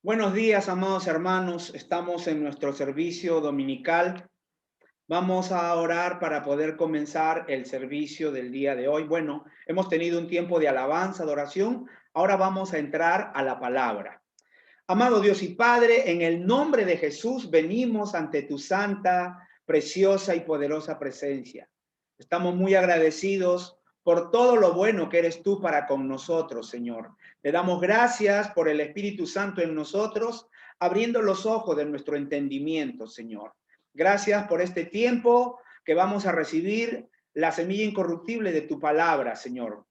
Buenos días, amados hermanos. Estamos en nuestro servicio dominical. Vamos a orar para poder comenzar el servicio del día de hoy. Bueno, hemos tenido un tiempo de alabanza, de oración. Ahora vamos a entrar a la palabra. Amado Dios y Padre, en el nombre de Jesús venimos ante tu santa, preciosa y poderosa presencia. Estamos muy agradecidos por todo lo bueno que eres tú para con nosotros, Señor. Te damos gracias por el Espíritu Santo en nosotros, abriendo los ojos de nuestro entendimiento, Señor. Gracias por este tiempo que vamos a recibir la semilla incorruptible de tu palabra, Señor.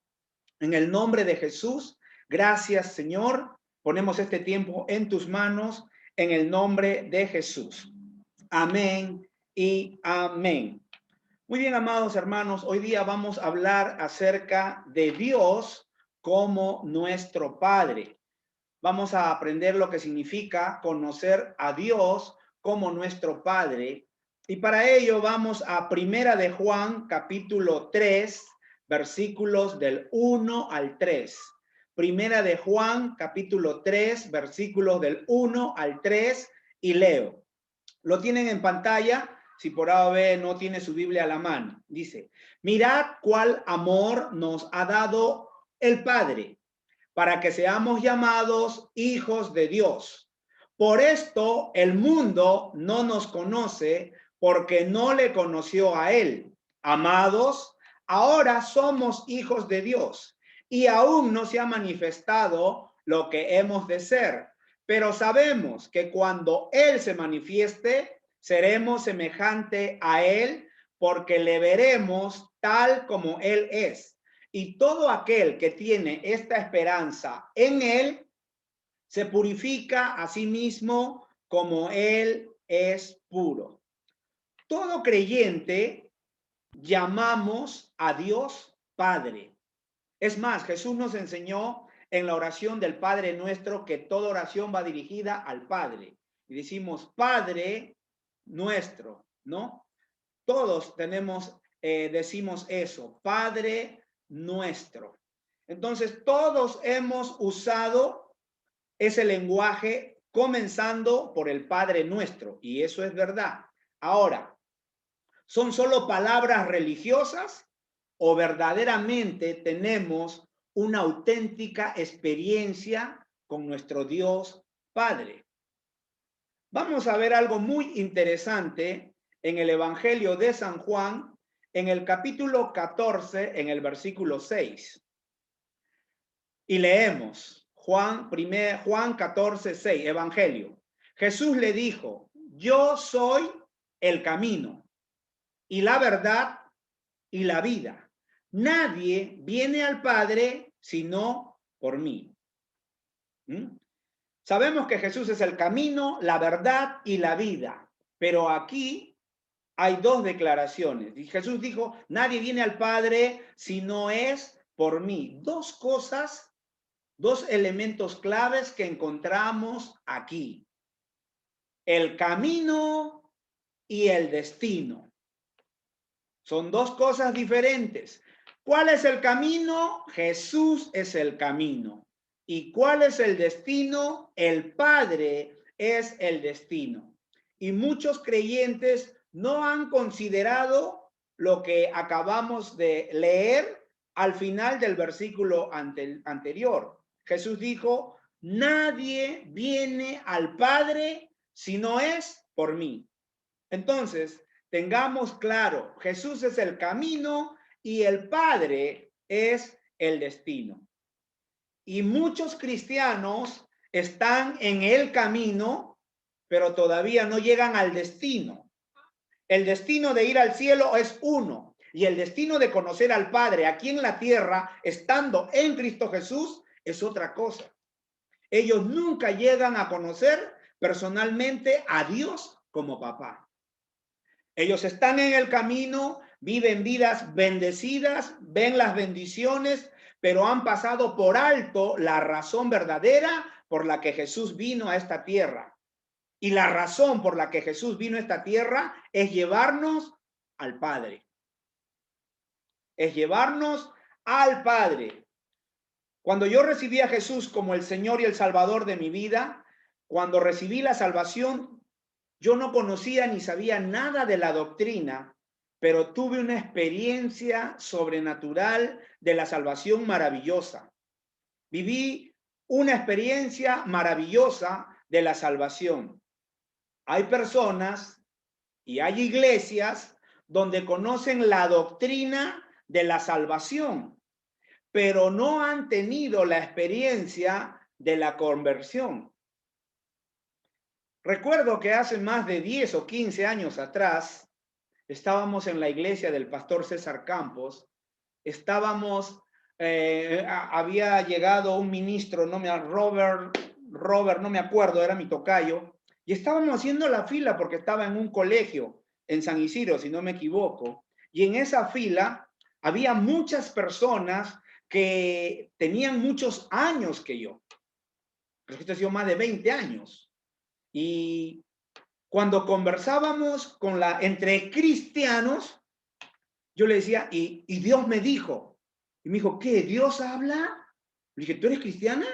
En el nombre de Jesús, gracias, Señor. Ponemos este tiempo en tus manos, en el nombre de Jesús. Amén y amén. Muy bien, amados hermanos, hoy día vamos a hablar acerca de Dios como nuestro Padre. Vamos a aprender lo que significa conocer a Dios como nuestro Padre. Y para ello vamos a Primera de Juan, capítulo 3, versículos del 1 al 3. Primera de Juan, capítulo 3, versículos del 1 al 3, y leo. Lo tienen en pantalla, si por A o B no tiene su Biblia a la mano. Dice, mirad cuál amor nos ha dado el Padre, para que seamos llamados hijos de Dios. Por esto el mundo no nos conoce, porque no le conoció a él. Amados, ahora somos hijos de Dios, y aún no se ha manifestado lo que hemos de ser. Pero sabemos que cuando Él se manifieste, seremos semejante a Él, porque le veremos tal como Él es. Y todo aquel que tiene esta esperanza en Él, se purifica a sí mismo como Él es puro. Todo creyente llamamos a Dios Padre. Es más, Jesús nos enseñó en la oración del Padre Nuestro que toda oración va dirigida al Padre. Y decimos, Padre Nuestro, ¿no? Todos decimos eso, Padre Nuestro. Entonces, todos hemos usado ese lenguaje comenzando por el Padre Nuestro, y eso es verdad. Ahora, ¿son solo palabras religiosas o verdaderamente tenemos una auténtica experiencia con nuestro Dios Padre? Vamos a ver algo muy interesante en el Evangelio de San Juan, en el capítulo 14, en el versículo 6. Y leemos Juan 14, 6, Evangelio. Jesús le dijo, yo soy el camino y la verdad y la vida. Nadie viene al Padre sino por mí. ¿Mm? Sabemos que Jesús es el camino, la verdad y la vida, pero aquí hay dos declaraciones. Y Jesús dijo, nadie viene al Padre si no es por mí. Dos cosas, dos elementos claves que encontramos aquí. El camino y el destino. Son dos cosas diferentes. ¿Cuál es el camino? Jesús es el camino. ¿Y cuál es el destino? El Padre es el destino. Y muchos creyentes no han considerado lo que acabamos de leer al final del versículo anterior. Jesús dijo, nadie viene al Padre si no es por mí. Entonces, tengamos claro, Jesús es el camino y el Padre es el destino. Y muchos cristianos están en el camino, pero todavía no llegan al destino. El destino de ir al cielo es uno, y el destino de conocer al Padre aquí en la tierra, estando en Cristo Jesús, es otra cosa. Ellos nunca llegan a conocer personalmente a Dios como papá. Ellos están en el camino, viven vidas bendecidas, ven las bendiciones, pero han pasado por alto la razón verdadera por la que Jesús vino a esta tierra. Y la razón por la que Jesús vino a esta tierra es llevarnos al Padre. Es llevarnos al Padre. Cuando yo recibí a Jesús como el Señor y el Salvador de mi vida, Cuando recibí la salvación, yo no conocía ni sabía nada de la doctrina, pero tuve una experiencia sobrenatural de la salvación maravillosa. Viví una experiencia maravillosa de la salvación. Hay personas y hay iglesias donde conocen la doctrina de la salvación, pero no han tenido la experiencia de la conversión. Recuerdo que hace más de 10 o 15 años atrás, estábamos en la iglesia del pastor César Campos, había llegado un ministro, Robert, no me acuerdo, era mi tocayo, y estábamos haciendo la fila porque estaba en un colegio en San Isidro, si no me equivoco, y en esa fila había muchas personas que tenían muchos años que yo. Creo que esto ha sido más de 20 años. Y cuando conversábamos entre cristianos, yo le decía, y Dios me dijo, y me dijo, ¿qué? ¿Dios habla? Le dije, ¿tú eres cristiana?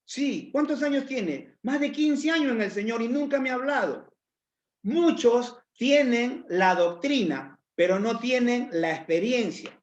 Sí. ¿Cuántos años tiene? Más de 15 años en el Señor y nunca me ha hablado. Muchos tienen la doctrina, pero no tienen la experiencia.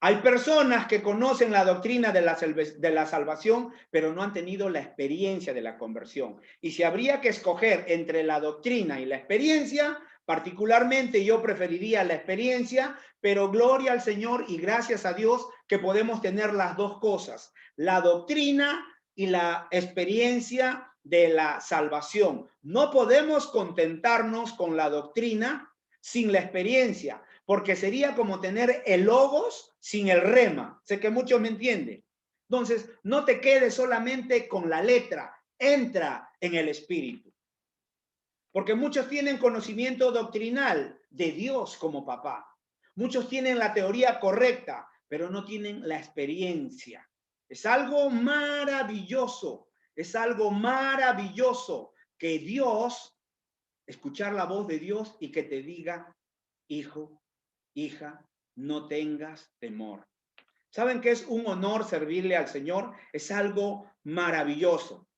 Hay personas que conocen la doctrina de la salvación, pero no han tenido la experiencia de la conversión. Y si habría que escoger entre la doctrina y la experiencia, particularmente yo preferiría la experiencia, pero gloria al Señor y gracias a Dios que podemos tener las dos cosas, la doctrina y la experiencia de la salvación. No podemos contentarnos con la doctrina sin la experiencia, porque sería como tener el logos sin el rema. Sé que muchos me entienden. Entonces, no te quedes solamente con la letra, entra en el espíritu. Porque muchos tienen conocimiento doctrinal de Dios como papá. Muchos tienen la teoría correcta, pero no tienen la experiencia. Es algo maravilloso, que Dios, escuchar la voz de Dios y que te diga, hijo, hija, no tengas temor. ¿Saben que es un honor servirle al Señor? Es algo maravilloso.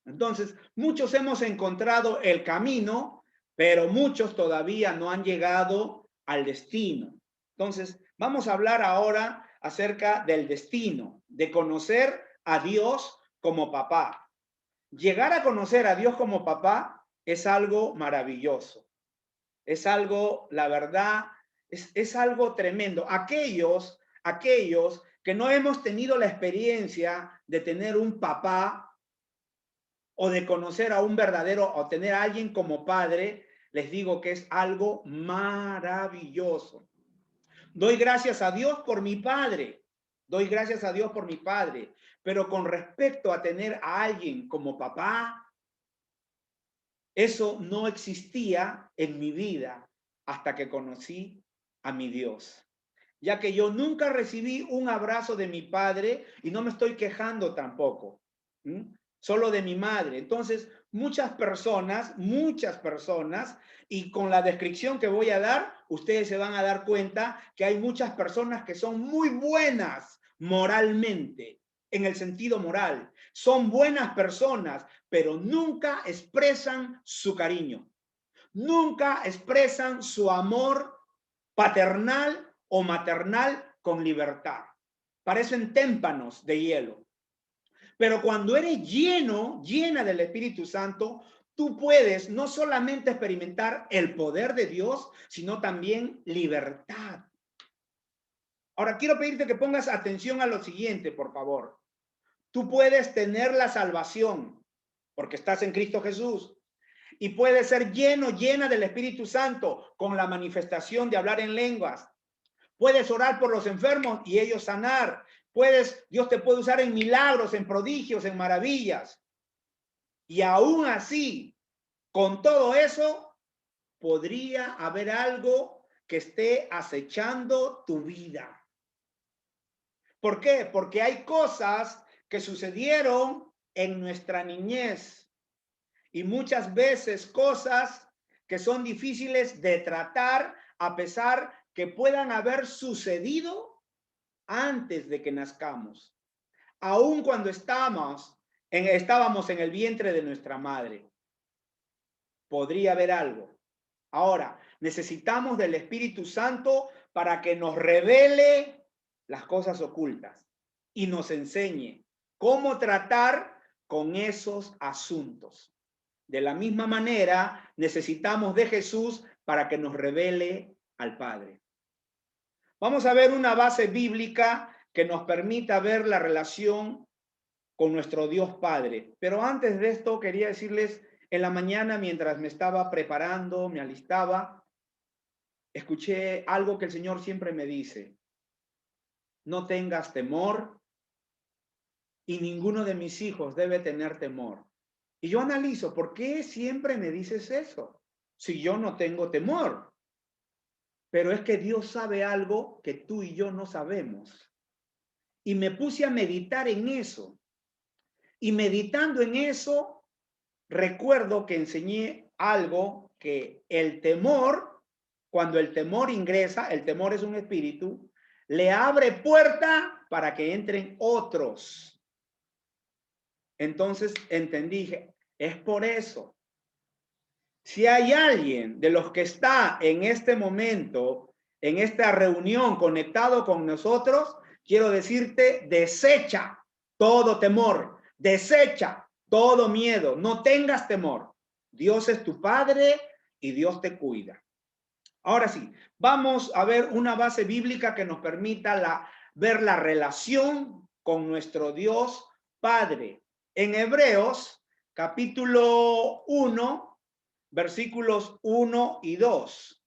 Entonces, muchos hemos encontrado el camino, pero muchos todavía no han llegado al destino. Entonces, vamos a hablar ahora acerca del destino, de conocer a Dios como papá. Llegar a conocer a Dios como papá es algo maravilloso. Es algo, la verdad, es algo tremendo. Aquellos que no hemos tenido la experiencia de tener un papá o de conocer a un verdadero o tener a alguien como padre, les digo que es algo maravilloso. Doy gracias a Dios por mi padre. Doy gracias a Dios por mi padre. Pero con respecto a tener a alguien como papá, eso no existía en mi vida hasta que conocí a mi Dios. Ya que yo nunca recibí un abrazo de mi padre y no me estoy quejando tampoco, solo de mi madre. Entonces, muchas personas, y con la descripción que voy a dar, ustedes se van a dar cuenta que hay muchas personas que son muy buenas moralmente, en el sentido moral. Son buenas personas, pero nunca expresan su cariño. Nunca expresan su amor paternal o maternal con libertad. Parecen témpanos de hielo. Pero cuando eres llena del Espíritu Santo, tú puedes no solamente experimentar el poder de Dios, sino también libertad. Ahora, quiero pedirte que pongas atención a lo siguiente, por favor. Tú puedes tener la salvación porque estás en Cristo Jesús y puedes ser llena del Espíritu Santo con la manifestación de hablar en lenguas. Puedes orar por los enfermos y ellos sanar. Dios te puede usar en milagros, en prodigios, en maravillas. Y aún así, con todo eso, podría haber algo que esté acechando tu vida. ¿Por qué? Porque hay cosas que sucedieron en nuestra niñez y muchas veces cosas que son difíciles de tratar a pesar que puedan haber sucedido antes de que nazcamos. Aun cuando estamos Estábamos en el vientre de nuestra madre. Podría haber algo. Ahora, necesitamos del Espíritu Santo para que nos revele las cosas ocultas y nos enseñe cómo tratar con esos asuntos. De la misma manera, necesitamos de Jesús para que nos revele al Padre. Vamos a ver una base bíblica que nos permita ver la relación con nuestro Dios Padre. Pero antes de esto, quería decirles, en la mañana, mientras me estaba preparando, me alistaba, escuché algo que el Señor siempre me dice: no tengas temor y ninguno de mis hijos debe tener temor. Y yo analizo, ¿por qué siempre me dices eso? Si yo no tengo temor. Pero es que Dios sabe algo que tú y yo no sabemos. Y me puse a meditar en eso. Y meditando en eso, recuerdo que enseñé algo, que el temor, cuando el temor ingresa, el temor es un espíritu, le abre puerta para que entren otros. Entonces entendí, es por eso. Si hay alguien de los que está en este momento, en esta reunión, conectado con nosotros, quiero decirte, desecha todo temor, desecha todo miedo, no tengas temor. Dios es tu Padre y Dios te cuida. Ahora sí, vamos a ver una base bíblica que nos permita ver la relación con nuestro Dios Padre. En Hebreos, capítulo 1, versículos 1 y 2.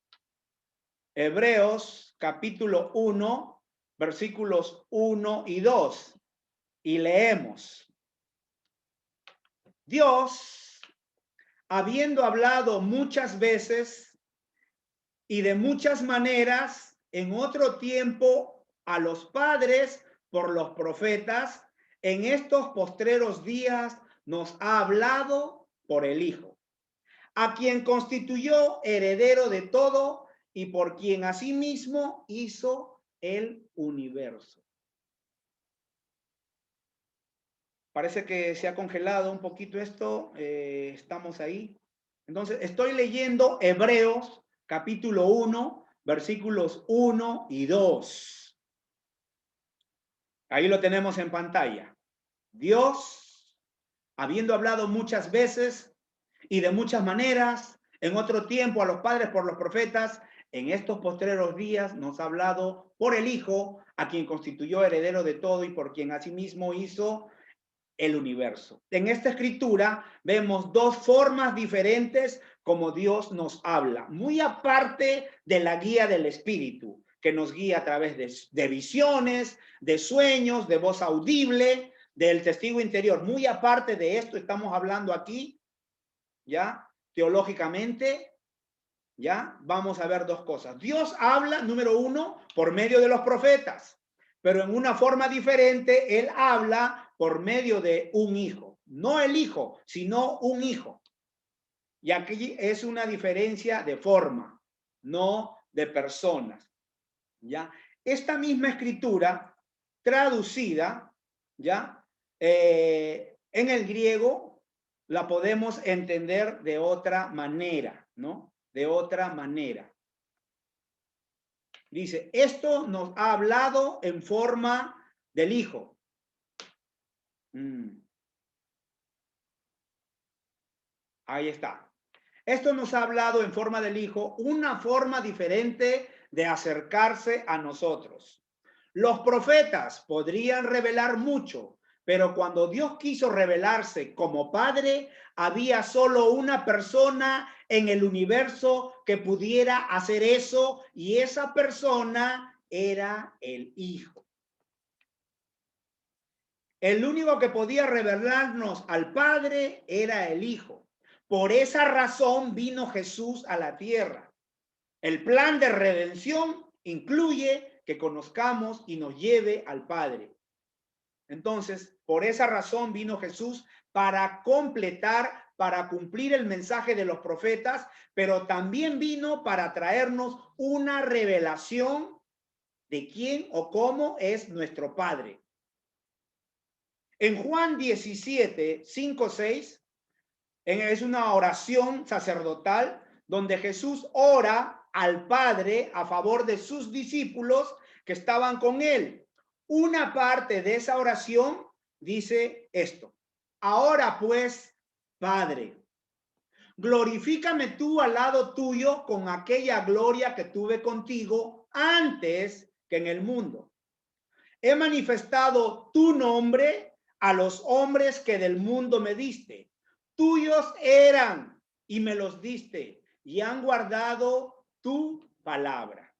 Hebreos, capítulo 1, versículos 1 y 2. Y leemos: Dios, habiendo hablado muchas veces y de muchas maneras en otro tiempo a los padres por los profetas, en estos postreros días nos ha hablado por el Hijo, a quien constituyó heredero de todo y por quien asimismo hizo el universo. Parece que se ha congelado un poquito esto, estamos ahí. Entonces, estoy leyendo Hebreos capítulo 1, versículos 1 y 2. Ahí lo tenemos en pantalla. Dios, habiendo hablado muchas veces y de muchas maneras, en otro tiempo a los padres por los profetas, en estos postreros días nos ha hablado por el Hijo, a quien constituyó heredero de todo y por quien asimismo hizo el universo. En esta escritura vemos dos formas diferentes como Dios nos habla, muy aparte de la guía del Espíritu, que nos guía a través de visiones, de sueños, de voz audible, del testigo interior. Muy aparte de esto, estamos hablando aquí, ¿ya? Teológicamente, ¿ya? Vamos a ver dos cosas. Dios habla, número uno, por medio de los profetas, pero en una forma diferente, Él habla por medio de un hijo. No el hijo, sino un hijo. Y aquí es una diferencia de forma, no de personas, ¿ya? Esta misma escritura traducida, ¿ya? En el griego la podemos entender de otra manera, ¿no? De otra manera. Dice, esto nos ha hablado en forma del Hijo. Ahí está. Esto nos ha hablado en forma del Hijo, una forma diferente de acercarse a nosotros. Los profetas podrían revelar mucho, pero cuando Dios quiso revelarse como Padre, había solo una persona en el universo que pudiera hacer eso, y esa persona era el Hijo. El único que podía revelarnos al Padre era el Hijo. Por esa razón vino Jesús a la tierra. El plan de redención incluye que conozcamos y nos lleve al Padre. Entonces, por esa razón vino Jesús para completar, para cumplir el mensaje de los profetas, pero también vino para traernos una revelación de quién o cómo es nuestro Padre. En Juan 17, 5, 6, es una oración sacerdotal donde Jesús ora al Padre a favor de sus discípulos que estaban con él. Una parte de esa oración dice esto: ahora pues, Padre, glorifícame tú al lado tuyo con aquella gloria que tuve contigo antes que en el mundo. He manifestado tu nombre a los hombres que del mundo me diste. Tuyos eran y me los diste y han guardado tu palabra.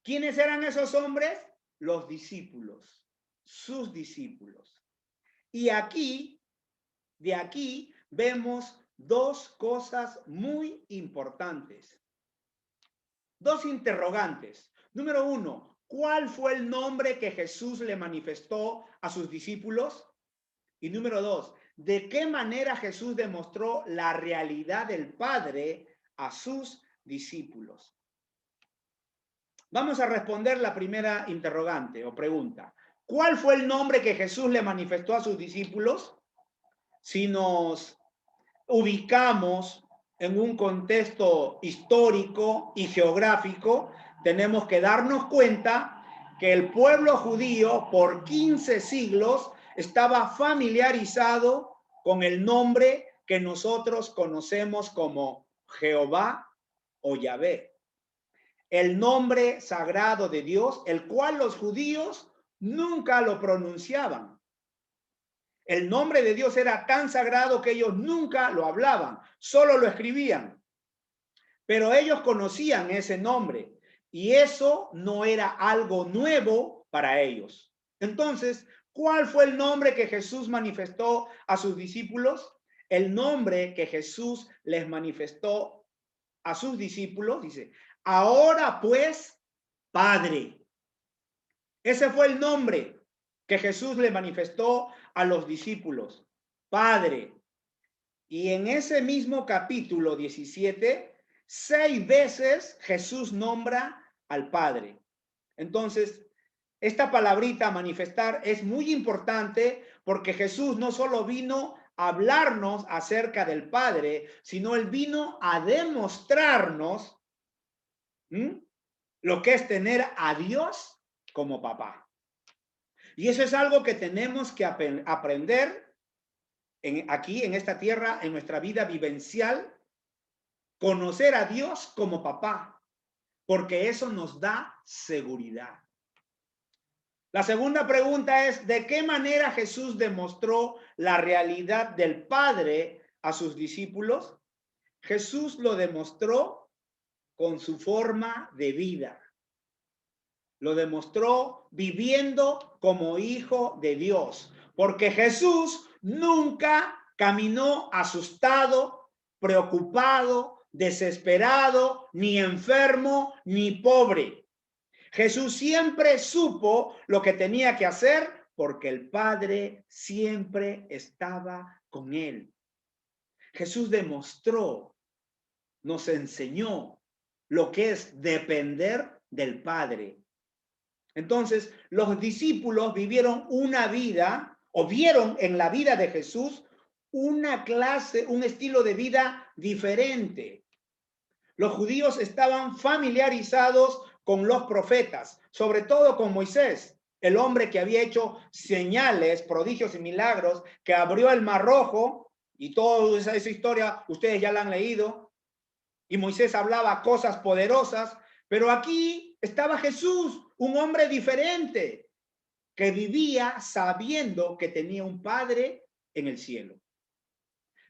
¿Quiénes eran esos hombres? Los discípulos, sus discípulos. Y aquí, de aquí, vemos dos cosas muy importantes. Dos interrogantes. Número uno, ¿cuál fue el nombre que Jesús le manifestó a sus discípulos? Y número dos, ¿de qué manera Jesús demostró la realidad del Padre a sus discípulos? Vamos a responder la primera interrogante o pregunta. ¿Cuál fue el nombre que Jesús le manifestó a sus discípulos? Si nos ubicamos en un contexto histórico y geográfico, tenemos que darnos cuenta que el pueblo judío por 15 siglos estaba familiarizado con el nombre que nosotros conocemos como Jehová o Yahvé, el nombre sagrado de Dios, el cual los judíos nunca lo pronunciaban. El nombre de Dios era tan sagrado que ellos nunca lo hablaban, solo lo escribían. Pero ellos conocían ese nombre y eso no era algo nuevo para ellos. Entonces, ¿cuál fue el nombre que Jesús manifestó a sus discípulos? El nombre que Jesús les manifestó a sus discípulos, dice, ahora pues, Padre. Ese fue el nombre que Jesús le manifestó a los discípulos, Padre. Y en ese mismo capítulo 17, 6 veces Jesús nombra al Padre. Entonces, esta palabrita manifestar es muy importante porque Jesús no solo vino a hablarnos acerca del Padre, sino él vino a demostrarnos lo que es tener a Dios como papá. Y eso es algo que tenemos que aprender aquí en esta tierra, en nuestra vida vivencial, conocer a Dios como papá, porque eso nos da seguridad. La segunda pregunta es, ¿de qué manera Jesús demostró la realidad del Padre a sus discípulos? Jesús lo demostró con su forma de vida. Lo demostró viviendo como hijo de Dios, porque Jesús nunca caminó asustado, preocupado, desesperado, ni enfermo, ni pobre. Jesús siempre supo lo que tenía que hacer porque el Padre siempre estaba con él. Jesús demostró, nos enseñó lo que es depender del Padre. Entonces, los discípulos vivieron una vida, o vieron en la vida de Jesús una clase, un estilo de vida diferente. Los judíos estaban familiarizados con los profetas, sobre todo con Moisés, el hombre que había hecho señales, prodigios y milagros, que abrió el Mar Rojo, y toda esa historia ustedes ya la han leído, y Moisés hablaba cosas poderosas, pero aquí estaba Jesús, un hombre diferente, que vivía sabiendo que tenía un Padre en el cielo.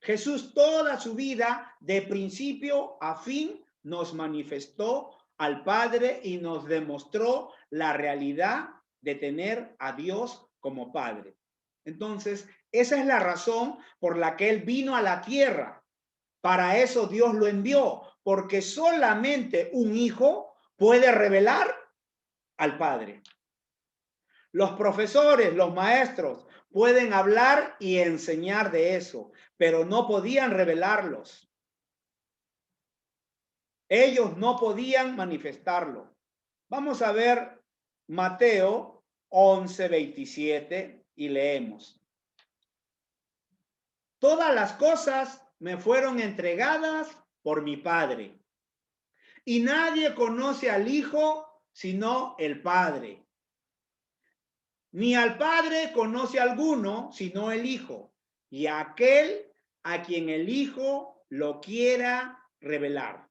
Jesús toda su vida, de principio a fin, nos manifestó al Padre y nos demostró la realidad de tener a Dios como Padre. Entonces, esa es la razón por la que Él vino a la tierra. Para eso Dios lo envió, porque solamente un hijo puede revelar al Padre. Los profesores, los maestros, pueden hablar y enseñar de eso, pero no podían revelarlos. Ellos no podían manifestarlo. Vamos a ver Mateo 11:27 y leemos. Todas las cosas me fueron entregadas por mi Padre. Y nadie conoce al Hijo sino el Padre. Ni al Padre conoce alguno sino el Hijo, y aquel a quien el Hijo lo quiera revelar.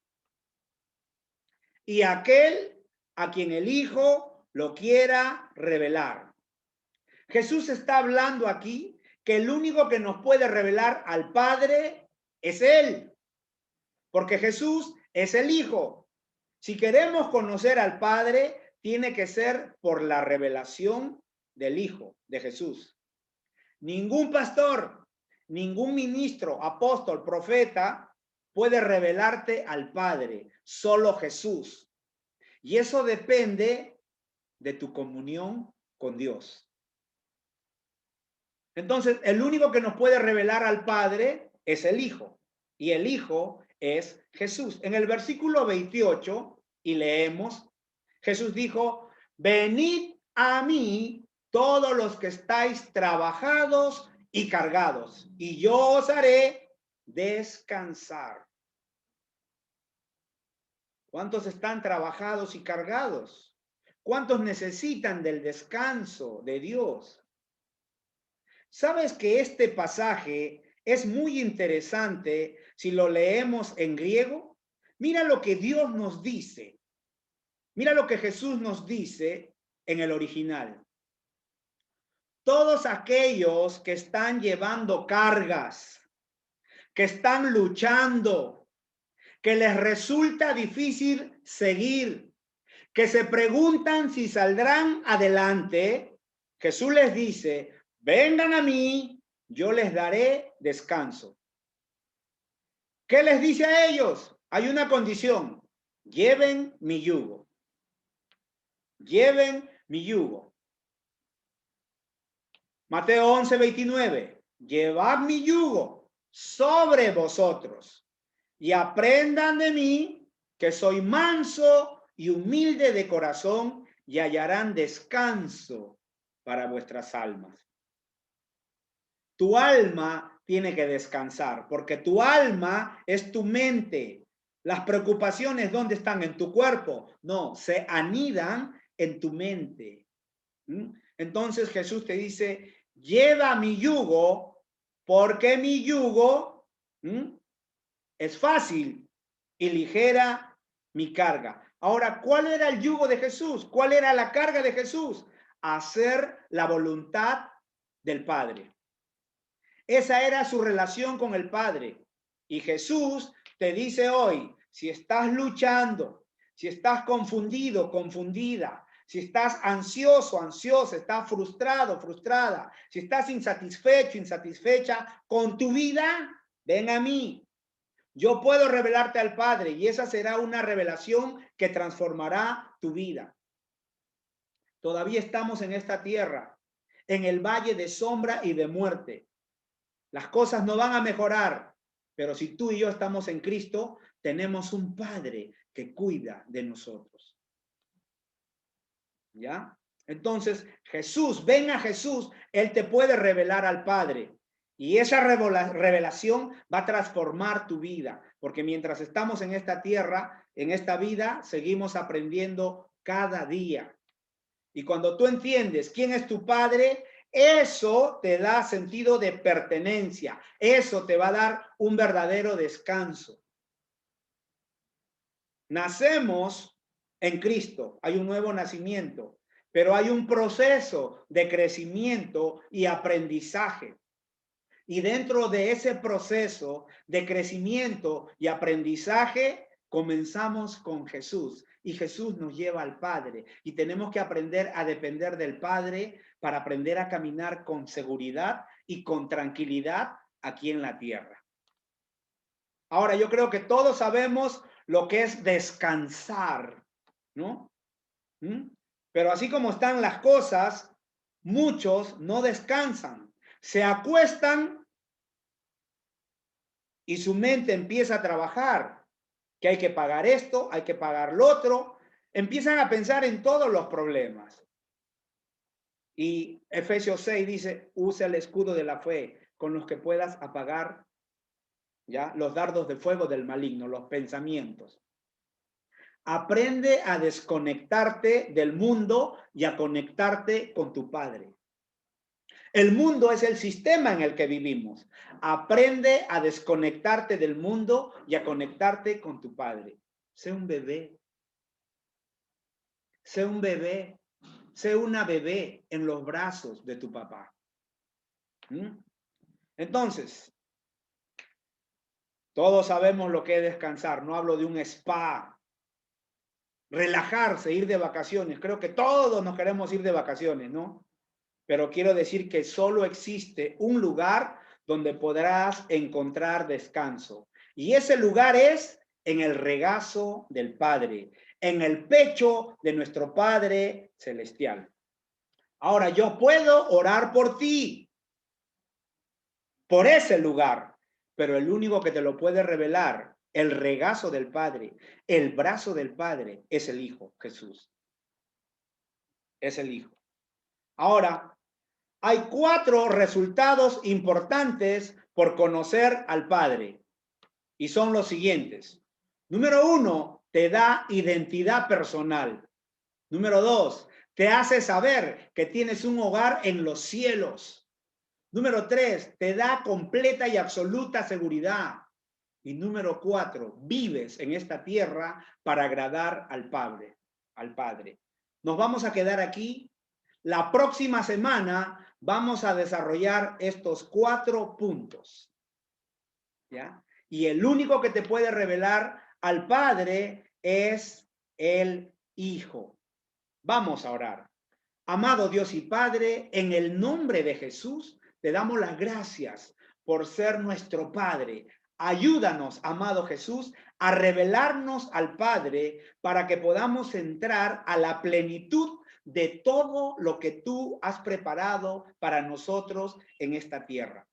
Y aquel a quien el Hijo lo quiera revelar. Jesús está hablando aquí que el único que nos puede revelar al Padre es Él, porque Jesús es el Hijo. Si queremos conocer al Padre, tiene que ser por la revelación del Hijo, de Jesús. Ningún pastor, ningún ministro, apóstol, profeta puede revelarte al Padre, solo Jesús. Y eso depende de tu comunión con Dios. Entonces, el único que nos puede revelar al Padre es el Hijo, y el Hijo es Jesús. En el versículo 28, y leemos, Jesús dijo, venid a mí todos los que estáis trabajados y cargados, y yo os haré descansar. ¿Cuántos están trabajados y cargados? ¿Cuántos necesitan del descanso de Dios? ¿Sabes que este pasaje es muy interesante si lo leemos en griego? Mira lo que Dios nos dice. Mira lo que Jesús nos dice en el original. Todos aquellos que están llevando cargas, que están luchando, que les resulta difícil seguir, que se preguntan si saldrán adelante, Jesús les dice, vengan a mí, yo les daré descanso. ¿Qué les dice a ellos? Hay una condición, lleven mi yugo. Lleven mi yugo. Mateo 11:29. Llevad mi yugo sobre vosotros y aprendan de mí, que soy manso y humilde de corazón, y hallarán descanso para vuestras almas. Tu alma tiene que descansar, porque tu alma es tu mente. Las preocupaciones, ¿dónde están? ¿En tu cuerpo? No, se anidan en tu mente. Entonces Jesús te dice, lleva mi yugo, porque mi yugo es fácil y ligera mi carga. Ahora, ¿cuál era el yugo de Jesús? ¿Cuál era la carga de Jesús? Hacer la voluntad del Padre. Esa era su relación con el Padre. Y Jesús te dice hoy, si estás luchando, si estás confundido, confundida, si estás ansioso, ansiosa, estás frustrado, frustrada, si estás insatisfecho, insatisfecha con tu vida, ven a mí. Yo puedo revelarte al Padre y esa será una revelación que transformará tu vida. Todavía estamos en esta tierra, en el valle de sombra y de muerte. Las cosas no van a mejorar, pero si tú y yo estamos en Cristo, tenemos un Padre que cuida de nosotros. ¿Ya? Entonces, Jesús, ven a Jesús, Él te puede revelar al Padre. Y esa revelación va a transformar tu vida, porque mientras estamos en esta tierra, en esta vida, seguimos aprendiendo cada día. Y cuando tú entiendes quién es tu Padre, eso te da sentido de pertenencia. Eso te va a dar un verdadero descanso. Nacemos en Cristo, hay un nuevo nacimiento, pero hay un proceso de crecimiento y aprendizaje. Y dentro de ese proceso de crecimiento y aprendizaje, comenzamos con Jesús. Y Jesús nos lleva al Padre. Y tenemos que aprender a depender del Padre para aprender a caminar con seguridad y con tranquilidad aquí en la tierra. Ahora, yo creo que todos sabemos lo que es descansar, ¿no? Pero así como están las cosas, muchos no descansan. Se acuestan y su mente empieza a trabajar, que hay que pagar esto, hay que pagar lo otro. Empiezan a pensar en todos los problemas. Y Efesios 6 dice, usa el escudo de la fe con los que puedas apagar, ¿ya?, los dardos de fuego del maligno, los pensamientos. Aprende a desconectarte del mundo y a conectarte con tu Padre. El mundo es el sistema en el que vivimos. Aprende a desconectarte del mundo y a conectarte con tu Padre. Sé un bebé. Sé un bebé. Sé una bebé en los brazos de tu papá. Entonces, todos sabemos lo que es descansar. No hablo de un spa. Relajarse, ir de vacaciones. Creo que todos nos queremos ir de vacaciones, ¿no? Pero quiero decir que solo existe un lugar donde podrás encontrar descanso. Y ese lugar es en el regazo del Padre, en el pecho de nuestro Padre Celestial. Ahora, yo puedo orar por ti, por ese lugar, pero el único que te lo puede revelar, el regazo del Padre, el brazo del Padre, es el Hijo, Jesús. Es el Hijo. Ahora, hay 4 resultados importantes por conocer al Padre, y son los siguientes. Número 1, te da identidad personal. Número 2, te hace saber que tienes un hogar en los cielos. Número 3, te da completa y absoluta seguridad. Y número 4, vives en esta tierra para agradar al Padre. Nos vamos a quedar aquí. La próxima semana vamos a desarrollar estos 4 puntos, ¿ya? Y el único que te puede revelar al Padre es el Hijo. Vamos a orar. Amado Dios y Padre, en el nombre de Jesús, te damos las gracias por ser nuestro Padre. Ayúdanos, amado Jesús, a revelarnos al Padre para que podamos entrar a la plenitud de todo lo que tú has preparado para nosotros en esta tierra.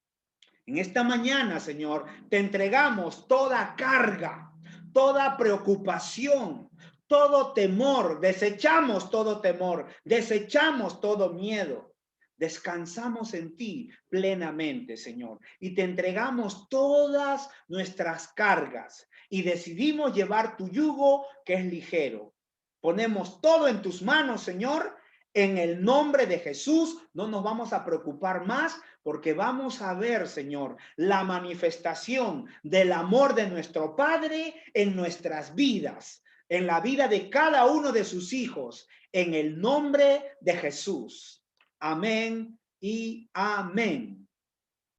En esta mañana, Señor, te entregamos toda carga, toda preocupación, todo temor. Desechamos todo temor, desechamos todo miedo. Descansamos en ti plenamente, Señor, y te entregamos todas nuestras cargas y decidimos llevar tu yugo, que es ligero. Ponemos todo en tus manos, Señor. En el nombre de Jesús no nos vamos a preocupar más, porque vamos a ver, Señor, la manifestación del amor de nuestro Padre en nuestras vidas, en la vida de cada uno de sus hijos, en el nombre de Jesús. Amén y amén.